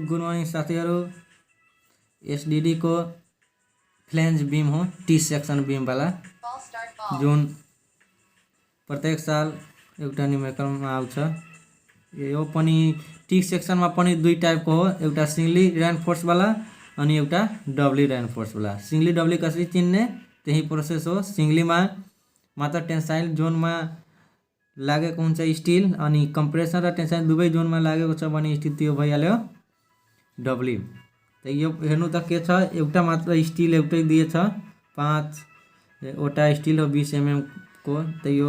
Good morning साथीहरू। SDD को flange beam हो टी सेक्शन बीम वाला जुन प्रत्येक साल एउटा न्यूमेरिकलमा आउँछ। यो पनि टी सेक्शन में पनि दुई टाइप को हो, एउटा सिंगली रेनफोर्स वाला अनि एउटा डबली रेनफोर्स वाला। सिंगली डबली कसरी चिन्ने त्यही प्रोसेस हो। सिंगली में मात्र टेन्साइल जोन में लागेको हुन्छ स्टील अनि कंप्रेसर र टेन्साइल दुवै जोन में लागेको छ भने स्टील त्यो भइहाल्यो डबली। तो यो हेर्नु त के छ, एउटा मात्र स्टील एउटै दिएछ 5 वटा स्टील हो 20 mm को। तो यो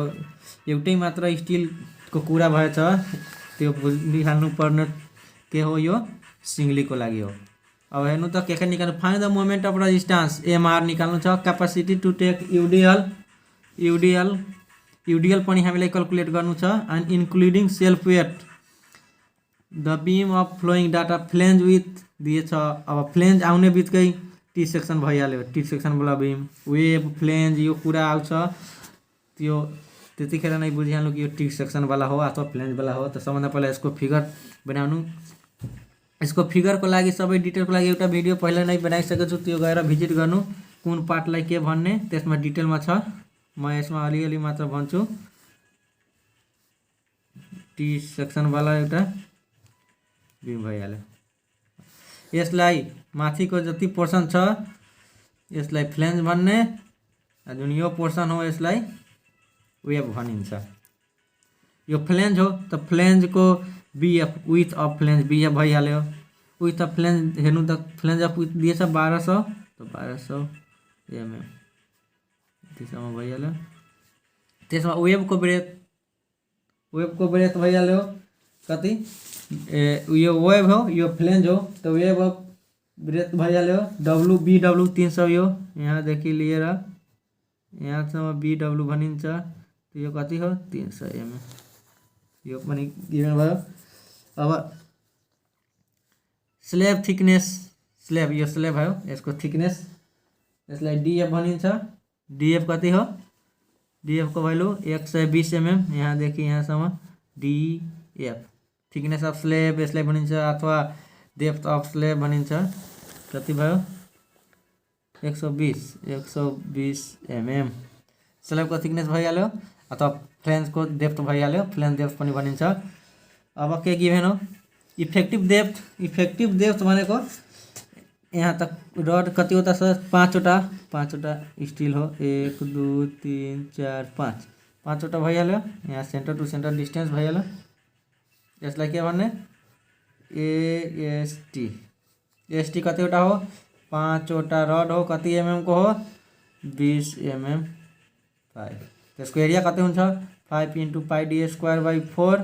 एउटै मात्र स्टील को कुरा भएछ, त्यो बुझिहाल्नु पर्ने के हो, यो सिंगली को लागि हो। अब हेर्नु त के निकाल्नु, find the moment of resistance MR निकाल्नु छ। कैपेसिटी टू टेक यूडीएल पनि हामीलाई क्याल्कुलेट गर्नु छ and including self weight the beam of flowing data flange with दिएछ। अब फ्लेंज आउने बित्तिकै टी सेक्शन भइहाल्यो, टी सेक्शन वाला बीम वेब फ्लेंज यो कुरा आउँछ। त्यो त्यतिखेर नै बुझिहाल्नु कि यो टी सेक्शन वाला हो अथवा फ्लेंज वाला हो। तो सबभन्दा पहिला यसको फिगर बनाउनु। यसको फिगर को लागि सबै डिटेल को लागि एउटा भिडियो पहिला नै बनाइसकेको छु, त्यो गएर भिजिट गर्नु। कुन पार्टलाई के भन्ने त्यसमा डिटेलमा छ, म यसमा अलिअलि मात्र भन्छु। टी सेक्शन वाला एउटा बीम भइहाल्यो। यसलाई माथिको जति पोर्सन छ यसलाई फ्लेंज भन्ने, जुन यो पोर्सन हो यसलाई वेब भनिन्छ। यो फ्लेंज हो त फ्लेंज को BF with of flange BF भइहाल्यो। विथ अफ फ्लेंज हेर्नु त फ्लेंज अफ विथ दिएछ 1200, तो 1200 mm त्यसमा भइहाल्यो। त्यसमा वेबको ब्रेथ भइहाल्यो कति, यो वेब हो यो फ्लेंज हो, तो वेब अफ ब्रेथ भइहाल्यो BW 300। यो यहाँदेखि लिएर यहाँसम्म BW भनिन्छ, तो यो कति हो 300 mm। यो पनि गिभन भयो। अब स्लैब थिकनेस, स्लैब यो स्लैब भयो, यसको थिकनेस यसलाई डीएफ भनिन्छ। डीएफ कति हो, डीएफ को भ्यालु 120 mm, यहाँदेखि यहाँसम्म डीएफ। थिकनेस अफ स्लैब यसलाई भनिन्छ अथवा डेप्थ अफ स्लैब भनिन्छ। कति भयो 120 mm स्लैब को थिकनेस भइहाल्यो अथवा फ्लेंज को डेप्थ भइहाल्यो, फ्लेंज डेप्थ पनि भनिन्छ। अब के गिभन हो इफेक्टिभ डेप्थ। इफेक्टिभ डेप्थ भनेको यहाँ तक रड कतिवटा छ 5वटा स्टील हो, 1 2 3 4 5 5वटा भइहाल्यो। यहाँ सेंटर टू सेंटर डिस्टेंस भइहाल्यो। यसलाई के भन्ने एसटी कतिवटा हो 5वटा रड हो, कति mm को हो 20 mm 5। त्यसको एरिया कति हुन्छ 5 × πd²/4,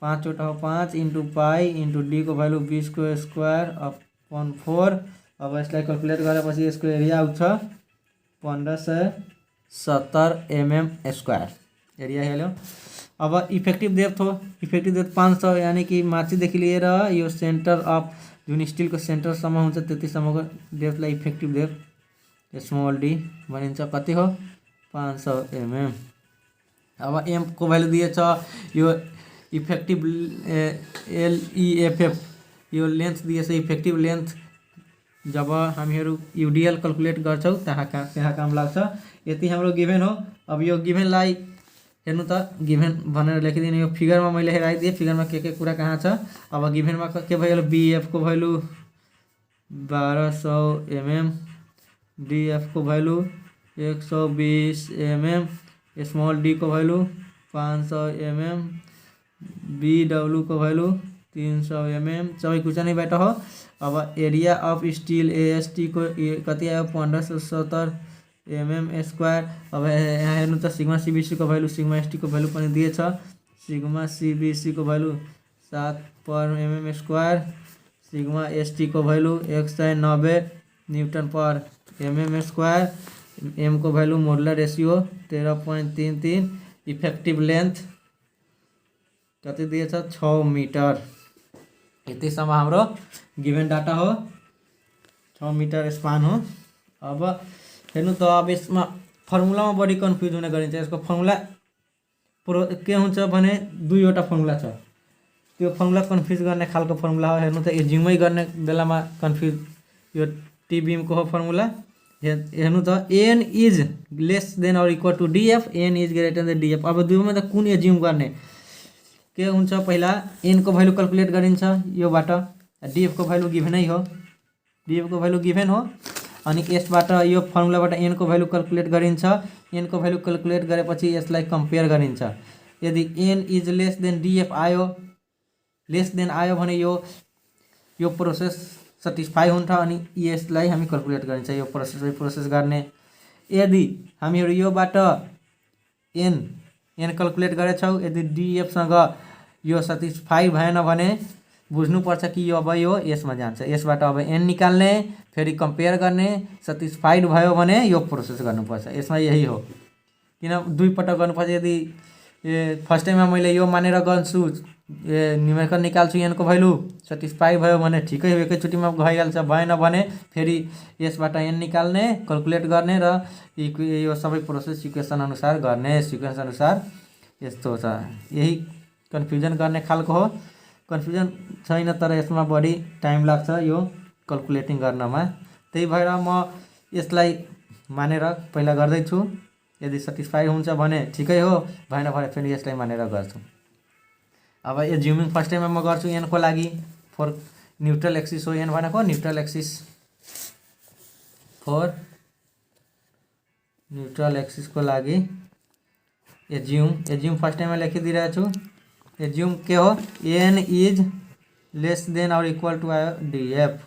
5वटा हो 5 × पाई × डी को भ्यालु 20 को स्क्वायर अपन 4। अब यसलाई क्याल्कुलेट गरेपछि यसको एरिया आउँछ 1570 mm² एरिया हेल्यो। अब इफेक्टिभ डेप्थ हो, इफेक्टिभ डेप्थ 500, यानी कि माथिदेखि लिएर यो सेंटर अफ जुन स्टील को सेंटरसम्म हुन्छ त्यतिसम्मको डेप्थलाई इफेक्टिभ डेप्थ स्मल डी भनिन्छ। कति हो 500 mm। अब एम को भ्यालु दिएछ, यो इफेक्टिभ LEFF यो लेंथ दिएछ। इफेक्टिभ लेंथ जब हामीहरू यूडीएल क्याल्कुलेट गर्छौं त्यहाँ काम लाग्छ। यति हाम्रो गिभन हो। अब यो गिभनलाई हेर्नु त, गिभन भनेर लेखिदिनु। यो फिगरमा मैले हेराइदिएँ, फिगरमा के कुरा कहाँ छ। अब गिभनमा के भइहाल्यो बीएफ को भ्यालु 1200 mm, डीएफ को भ्यालु 120 mm, स्मॉल डी को भ्यालु 500 mm, BW को भ्यालु 300 mm, सबै कुछ नै बाट हो। अब एरिया अफ स्टील AST को कति आयो 1570 mm²। अब यहाँ हेर्नु त सिग्मा CBC को भ्यालु सिग्मा ST को भ्यालु पनि दिएछ। सिग्मा CBC को भ्यालु 7/mm², सिग्मा ST को भ्यालु 190 Nm/mm², एम को value modular ratio 13.33। Effective length कति दिएछ 6 मीटर। यतिसम्म हाम्रो गिभन डाटा हो, 6 मीटर स्पान हो। अब हेर्नु त, अब यसमा फर्मुलामा बढी कन्फ्युज हुने गरिन्छ। यसको फर्मुला के हुन्छ भने 2वटा फर्मुला छ, त्यो फर्मुला कन्फ्युज गर्ने खालको फर्मुला हो। हेर्नु त एज्युमै गर्ने बेलामा कन्फ्युज यो टी बीमको हो फर्मुला। हेर्नु त N is less than or equal to DF, N is greater than DF. अब दुईमा त कुन एज्युम गर्ने के हुन्छ, पहिला एन को भ्यालु क्याल्कुलेट गरिन्छ योबाट, डीएफ को भ्यालु गिभेनै हो, डीएफ को भ्यालु गिभेन हो। अनि यसबाट यो फर्मुलाबाट एन को भ्यालु क्याल्कुलेट गरिन्छ, एन को भ्यालु क्याल्कुलेट गरेपछि यसलाई कम्पेयर गरिन्छ। यदि N is less than DF आयो, लेस देन आयो भने यो प्रोसेस सेटिस्फाई हुन्छ अनि यसलाई हामी क्याल्कुलेट गरिन्छ, यो प्रोसेस गर्ने। यदि हामीहरू योबाट एन क्याल्कुलेट गरेछौँ, यदि डीएफसँग यो सेटिस्फाई भएन भने बुझ्नुपर्छ कि यो अब यो यसमा जान्छ। यसबाट अब एन निकाल्ने, फेरि कम्पेयर गर्ने, सेटिस्फाइड भयो भने यो प्रोसेस गर्नुपर्छ। यसमा यही हो, किन दुई पटक गर्नुपर्छ। यदि फर्स्ट टाइममा मैले यो मानेर गर्छु, न्युमेरिकल निकाल्छु, एन को भ्यालु सेटिस्फाई भयो भने ठिकै हो, एकैचोटिमा भइहाल्छ। भएन भने फेरि यसबाट एन निकाल्ने, क्याल्कुलेट गर्ने र यो सबै प्रोसेस इक्वेसन अनुसार गर्ने, सिक्वेन्स अनुसार। यस्तो छ, यही कन्फ्युजन गर्ने खालको हो। कन्फ्युजन छैन तर यसमा बढी टाइम लाग्छ यो क्याल्कुलेटिङ गर्नमा। त्यही भएर म यसलाई मानेर पहिला गर्दैछु। यदि सेटिस्फाई हुन्छ भने ठिकै हो, भएन भने फेरि यसलाई मानेर गर्छु। अब एज्युमिङ फर्स्ट टाइममा म गर्छु एन को लागि, फर न्युट्रल एक्सिस हो एन भनेको, न्युट्रल एक्सिस फर न्युट्रल एक्सिसको लागि एज्युम फर्स्ट टाइममा लेखिदिइरहेको छु। एज्युम के हो, N is less than or equal to आयो डीएफ।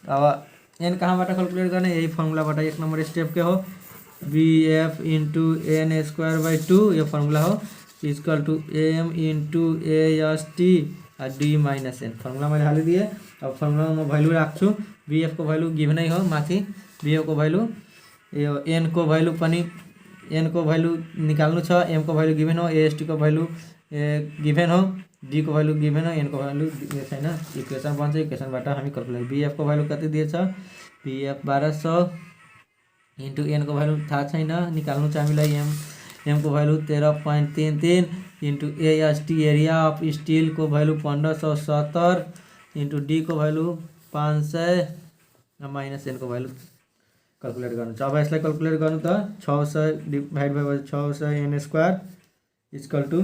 अब एन कहाँबाट क्याल्कुलेट गर्ने, यही फर्मुलाबाट। एक नम्बर स्टेप के हो, BF into N square by 2 यो फर्मुला हो, equal to M into S T D minus N. Formula मैले हालिदिएँ। अब फर्मुलामा म भ्यालु राख्छु, बीएफ को भ्यालु गिभनै हो माथि, बीएफ को भ्यालु, यो एन को भ्यालु पनि एन को भ्यालु निकाल्नु छ, एम को भ्यालु गिभेन हो, एएसटी को भ्यालु गिभेन हो, डी को भ्यालु गिभेन हो, एन को भ्यालु छैन। इक्वेसन बन्छ, इक्वेसनबाट हामी क्याल्कुलेट। बीएफ को भ्यालु कति दिएछ, बीएफ 1200 इंटू एन को भ्यालु थाहा छैन, निकाल्नु छ हामीलाई। एम को value 13.33 into AST area of steel को भ्यालु 1570 इंटू डी को भ्यालु 500 माइनस एन को भ्यालु क्याल्कुलेट गर्नु छ। अब यसलाई क्याल्कुलेट गर्नु त 600 divide by 600 N square equal to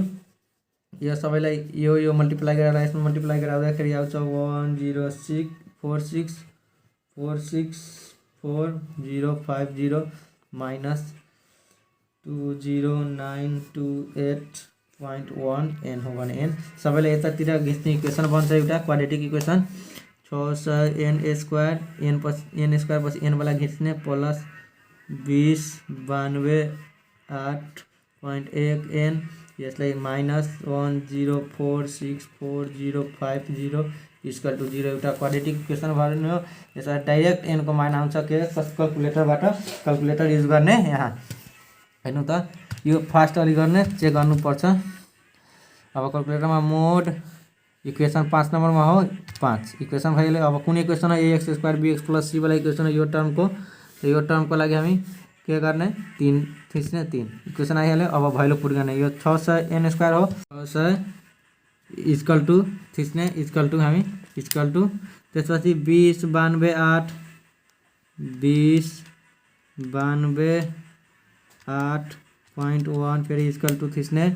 यो सबैलाई यो मल्टिप्लाई गरेर यसमा मल्टिप्लाई गराउँदाखेरि आउँछ 106464050 माइनस 20928.1 एन हो भने एन सबैलाई यतातिर घिच्ने इक्वेसन बन्छ एउटा quadratic equation. 600 N square N square पछि एन वाला घिच्ने प्लस 2092.8.1 एन, यसलाई माइनस 1046450 इक्वल टू 0 एउटा क्वाड्रेटिक इक्वेसन भन्नु हो। यसलाई डाइरेक्ट एन को मान आउँछ के क्याल्कुलेटरबाट, क्याल्कुलेटर युज गर्ने। यहाँ हेर्नु त यो फास्ट अलि गर्ने चेक गर्नुपर्छ। अब क्याल्कुलेटरमा मोड इक्वेसन 5 नम्बरमा हो, 5 इक्वेसन भइहाल्यो। अब कुन इक्वेसन हो, ax square bx plus c वाला इक्वेसन हो यो टर्मको लागि हामी के गर्ने, 3 थिच्ने, 3 इक्वेसन आइहाल्यो। अब भ्यालु पुट गर्ने, यो 600 एन स्क्वायर हो, 600 इक्वल टू थिच्ने, इक्वल टू हामी इक्वल टू त्यसपछि 2092.8.1 फेरि इक्वल टू थिच्ने,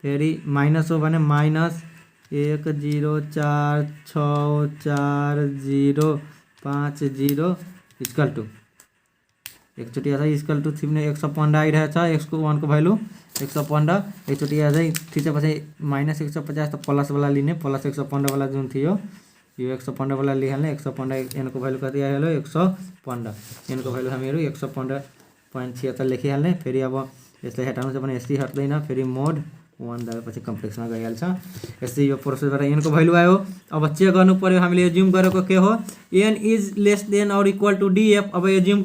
फेरि माइनस हो भने माइनस 10464050 इक्वल टू एकचोटि अझै इक्वल टू थिच्ने 115 आइरहेछ, x को 1 को भ्यालु 115, एकचोटि अझै थिचेपछि माइनस 150 त प्लस वाला लिने, प्लस 115 वाला जुन थियो यो 115 वाला लिइहाल्ने। 115 एन को भ्यालु कति आइहाल्यो, 115 एन को भ्यालु हामीहरू 115.76 लेखिहाल्ने। फेरि अब यसलाई हटाउनु छ भने यसरी हट्दैन, फेरि मोड 1 दबाएपछि कम्प्लेक्समा गइहाल्छ। यसरी यो प्रोसेसबाट एन को भ्यालु आयो। अब चेक गर्नु पर्यो हामीले एज्युम गरेको के हो, N is less than or equal to DF. अब एज्युम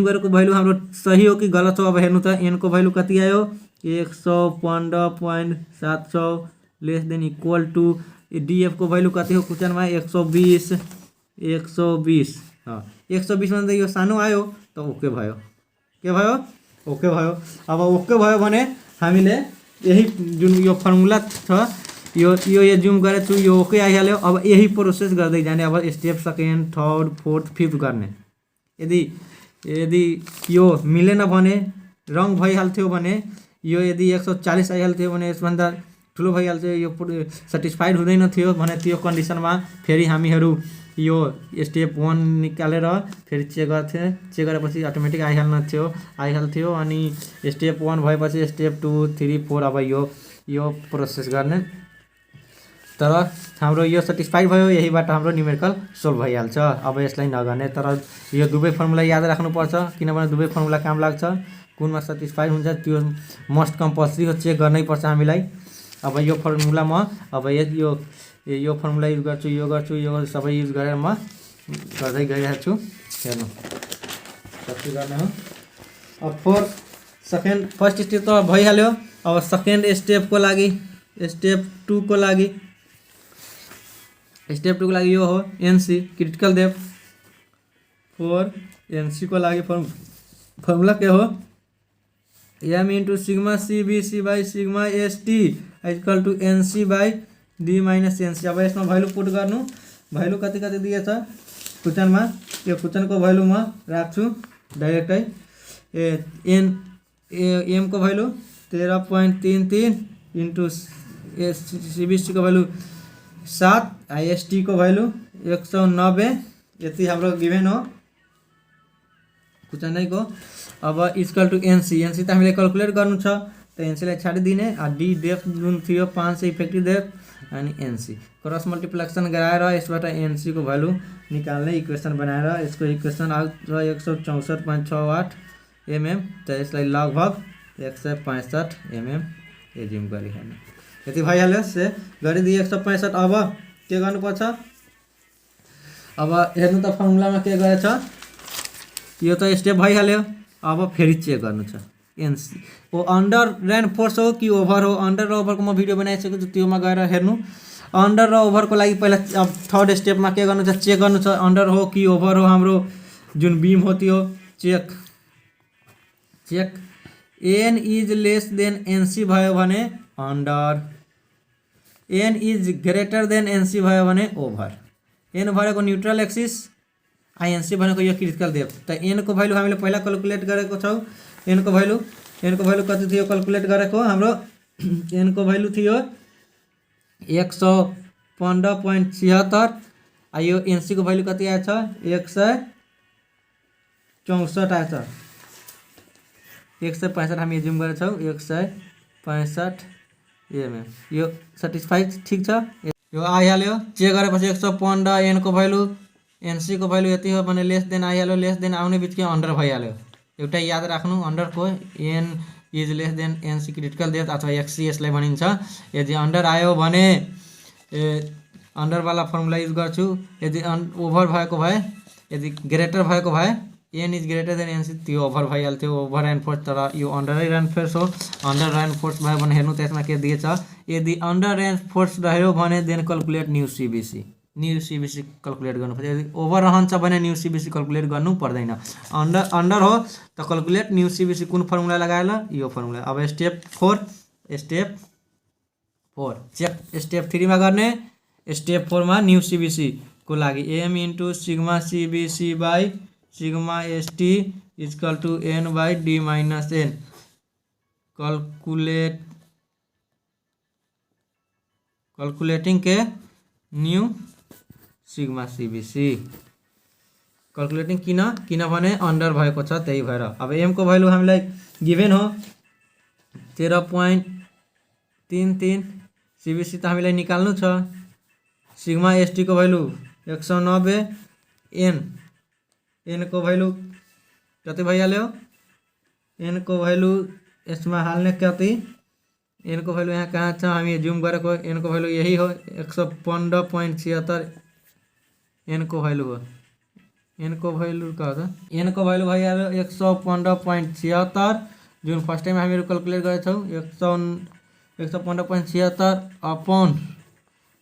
गरेको भ्यालु हाम्रो सही हो कि गलत हो। अब हेर्नु त एन को भ्यालु कति आयो, 115.700 less than equal to DF को भ्यालु कति हो क्वेसनमा 120 120 मा यो सानो आयो त ओके भयो, के भयो, ओके भयो। अब ओके भयो भने हामीले यही जुन यो फर्मुला छ यो ये जूम करे छु यो ओके आइहाल्यो। अब यही प्रोसेस गर्दै जाने, अब step second third fourth fifth गर्ने। यदि यदि यो मिलेन भने रङ भइहाल्थ्यो भने, यो यदि 140 आइहाल्थ्यो भने यसभन्दा ठुलो भइहाल्थ्यो, यो सेटिस्फाइड हुँदैन थियो भने त्यो कन्डिसनमा फेरि हामीहरू यो स्टेप 1 निकालेर फेरि चेक गर्थ्यो। चेक गरेपछि अटोमेटिक आइहाल्थ्यो। अनि स्टेप 1 भएपछि स्टेप 2 3 4 अब यो प्रोसेस गर्ने। तर हाम्रो यो सेटिस्फाइड भयो, यहीबाट हाम्रो न्युमेरिकल सोल्भ भइहाल्छ। अब यसलाई नगर्ने, तर यो दुवै फर्मुला याद राख्नुपर्छ, किनभने दुवै फर्मुला काम लाग्छ। कुनमा सेटिस्फाइड हुन्छ त्यो मस्ट कम्पल्सरी हो, चेक गर्नै पर्छ हामीलाई। अब यो फर्मुलामा अब यो फर्मुला युज गर्छु, यो सबै युज गरेर म गर्दै गइरहेको छु। हेर्नु कति गर्ने हो। अब फर्स्ट स्टेप त भइहाल्यो। अब सेकेन्ड स्टेपको लागि, स्टेप 2 को लागि यो हो NC critical depth. For NC को लागि फर्मुला के हो, M into sigma CBC by sigma ST equal to NC by D minus NC. अब यसमा भ्यालु पुट गर्नु, भ्यालु कति कति दिएछ क्वेसनमा, यो क्वेसनको भ्यालु म राख्छु डाइरेक्टै। एम को भ्यालु 13.33 इंटू सीबीसी को भ्यालु 7, आईएसटी को भ्यालु 190। यति हाम्रो गिभेन हो क्वेसनैको। अब इक्वल टू एनसी त हामीले क्याल्कुलेट गर्नु छ, त एनसीलाई छाडिदिने। डी डेप्थ जुन थियो 500 इफेक्टिभ डेप्थ अनि एनसी क्रस मल्टिप्लिकेसन गराएर यसबाट एनसी को भ्यालु निकाल्ने इक्वेसन बनाएर, यसको इक्वेसन आउँछ 164.68 mm। त यसलाई लगभग 165 mm एज्युम गरिहाल्ने। यति भइहाल्यो, से गरिदिए 165। अब के गर्नुपर्छ, अब हेर्नु त फर्मुलामा के गरेछ, यो त स्टेप भइहाल्यो। अब फेरि चेक गर्नु छ एनसी ओ अन्डर र्यान फोर्स हो कि ओभर हो। अन्डर र ओभरको म भिडियो बनाइसकेको छु, त्योमा गएर हेर्नु। अन्डर र ओभरको लागि पहिला अब थर्ड स्टेपमा के गर्नु छ, चेक गर्नु छ अन्डर हो कि ओभर हो। हाम्रो जुन बीम हो त्यो check N is less than NC भयो भने under, N is greater than NC भयो भने ओभर। एन भनेको न्यूट्रल एक्सिस, आइएनसी भनेको यो क्रिटिकल डेप्थ। त एन को भ्यालु हामीले पहिला क्याल्कुलेट गरेको छौँ। एन को भ्यालु कति थियो क्याल्कुलेट गरेको हाम्रो, एन को भ्यालु थियो 115.76। यो एनसी को भ्यालु कति आएछ 164 आएछ। 165 हामी एज्युम गरेछौँ, 165 mm। यो सेटिस्फाइड ठीक छ, यो आइहाल्यो। चेक गरेपछि 115 एन को भ्यालु एनसी को भ्यालु यति हो भने लेस देन आइहाल्यो। लेस देन आउने बित्तिकै अन्डर भइहाल्यो। एउटा याद राख्नु, अन्डरको N is less than N C critical depth अथवा एक्सी यसलाई भनिन्छ। यदि अन्डर आयो भने अन्डरवाला फर्मुला युज गर्छु। यदि ओभर भएको भए, यदि ग्रेटर भएको भए, N is greater than NC, त्यो ओभर भइहाल्थ्यो, ओभर र्यान फोर्स। तर यो अन्डरै र्यान फोर्स हो। अन्डर र्यान फोर्स भयो भने हेर्नु त यसमा के दिएछ, यदि अन्डर र्यान फोर्स रह्यो भने then calculate new CBC calculate गर्नुपर्छ। यदि ओभर रहन्छ भने न्यू सीबीसी क्याल्कुलेट गर्नु पर्दैन। अन्डर हो त क्याल्कुलेट न्यू सीबीसी। कुन फर्मुला लगाएर, यो फर्मुला। अब स्टेप 4 चेक स्टेप 3 मा गर्ने। स्टेप 4 मा न्यू सीबीसी को लागि M into sigma CBC by sigma ST equal to N by D minus N. Calculating के न्यू सिग्मा सीबीसी कैलकुलेटिंग किनभने अन्डर भएको छ, त्यही भएर। अब एम को भ्यालु हामीलाई गिभेन हो 13.33। सीबीसी त हामीलाई निकाल्नु छ। सिग्मा एसटी को भ्यालु 190। एन को भ्यालु कति भइहाल्यो, एन को भ्यालु यसमा हाल्ने कति, एन को भ्यालु यहाँ कहाँ छ हामी जुम गरेको, एन को भ्यालु यही हो 115.76 एन को भ्यालु हो। एन को भ्यालु कहाँ छ, एन को भ्यालु भइहाल्यो 115.76 जुन फर्स्ट टाइम हामीहरू क्याल्कुलेट गरेछौँ। 115.76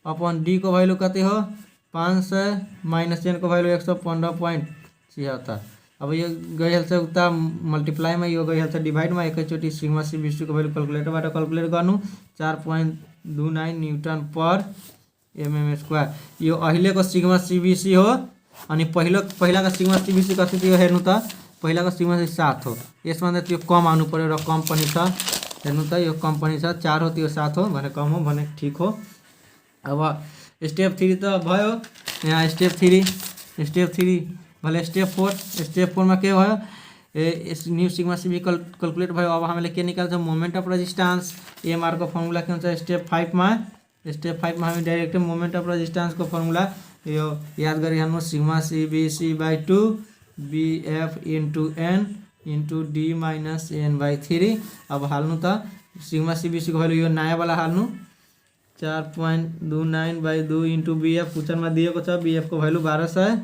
अपन डी को भ्यालु कति हो 500 माइनस एन को भ्यालु 115.76। अब यो गइहाल्छ उता मल्टिप्लाईमा, यो गइहाल्छ डिभाइडमा। एकैचोटि सिग्मा सीबीसी को भ्यालु क्याल्कुलेटरबाट क्याल्कुलेट गर्नु। 29 न्यूटन पर mm स्क्वायर। यो अहिलेको सिग्मा सीबीसी हो अनि पहिलाको सिग्मा सीबीसी कति थियो हेर्नु त। पहिलाको सिग्मा चाहिँ 7 हो, यसभन्दा त्यो कम आउनु पर्यो र कम पनि छ। हेर्नु त यो कम पनि छ, 4 हो त्यो 7 हो भने कम हो भने ठिक हो। अब स्टेप 3 त भयो, यहाँ स्टेप 3 भले स्टेप 4 में के भयो न्यू सिग्मा सीबी कैलकुलेट भयो। अब हामीले के निकाल्छ मोमेंट अफ रेजिस्टेंस एमआर को फर्मुला के हुन्छ स्टेप 5 में हामी डाइरेक्ट मोमेंट अफ रेजिस्टेंस को फर्मुला यो याद गरिहाल्नु sigma CBC by 2 BF into N into D minus N by 3। अब हाल्नु त सिग्मा सीबीसी को भ्यालु यो नयाँ वाला हाल्नु 4.29 बाई 2 इंटू बीएफ क्वेश्चन में दिएको छ। बीएफ को value 1200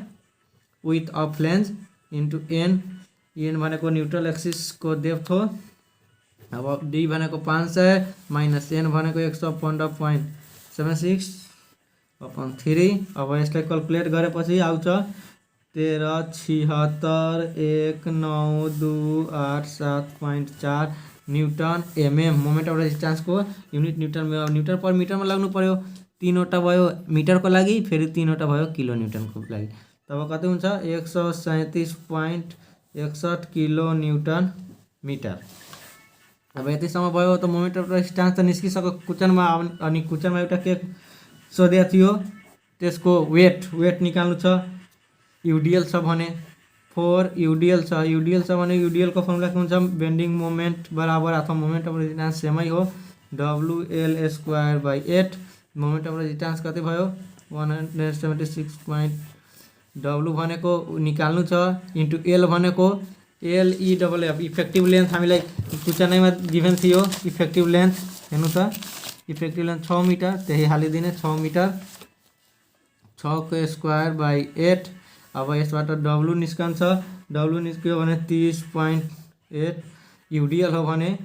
width of flange into N भनेको न्यूट्रल एक्सिस को डेप्थ हो। अब डी भनेको 500 माइनस एन भनेको 115.76 अपन 3। अब यसलाई कैलकुलेट गरेपछि आउँछ 13761928.7.4 Newton MM. Moment of resistance को यूनिट न्यूटन में न्यूटन पर मीटर में लाग्नु पर्यो। 3वटा भयो मीटर को लागि, फेरि 3वटा भयो किलो न्यूटन को लागि। तब कति हुन्छ 137.61 किलो न्यूटन मीटर। अब यतिसम्म भयो त मोमेंट अफ रेजिस्टेंस त निस्किसक्यो क्वेश्चनमा। अनि क्वेश्चनमा एउटा के सोधेको थियो त्यसको वेट निकाल्नु छ। यूडीएल छ भने 4 यूडीएल छ भने यूडीएल को फर्मुला के हुन्छ बेंडिंग मोमेंट बराबर अथवा मोमेंट अफ रेजिस्टेंस सेमै हो WL square by 8। Moment of resistance कति भयो 176. W भनेको निकाल्नु छ इंटू L भनेको LEFF इफेक्टिभ लेन्थ हामीलाई क्वेश्चनमा गिभन थियो। इफेक्टिभ लेन्थ हेर्नु त इफेक्टिभ लेन्थ 6 मिटर, त्यही हालिदिने 6 मिटर 6 को स्क्वायर बाई 8। अब यसबाट W निस्कन्छ, W निस्क्यो भने 30.8। यूडीएल हो भने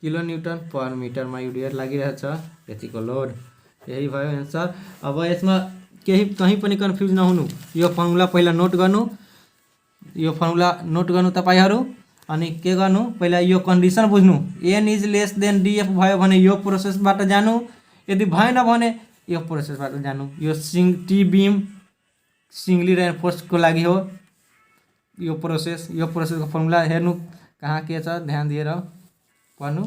किलो न्यूटन पर मिटरमा यूडीएल लागिरहेछ यतिको लोड। यही भयो एन्सर। अब यसमा कहीं पनि कन्फ्युज नहुनु, यो फर्मुला पहिला नोट गर्नु, यो फर्मुला नोट गर्नु तपाईहरु। अनि के गर्नु पहिला यो कन्डिसन बुझ्नु n is less then df भयो भने यो प्रोसेसबाट जानु, यदि भएन भने यो प्रोसेसबाट जानु। यो टी बीम सिंगली रेनफोर्स को लागि हो यो प्रोसेसको फर्मुला हेर्नु कहाँ के छ ध्यान दिएर पढ्नु।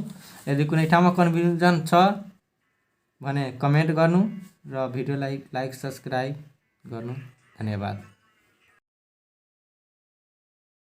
यदि कुनै ठाउँमा कन्फ्युजन छ भने कमेन्ट गर्नु र भिडियोलाई लाइक सब्स्क्राइब गर्नु। धन्यवाद।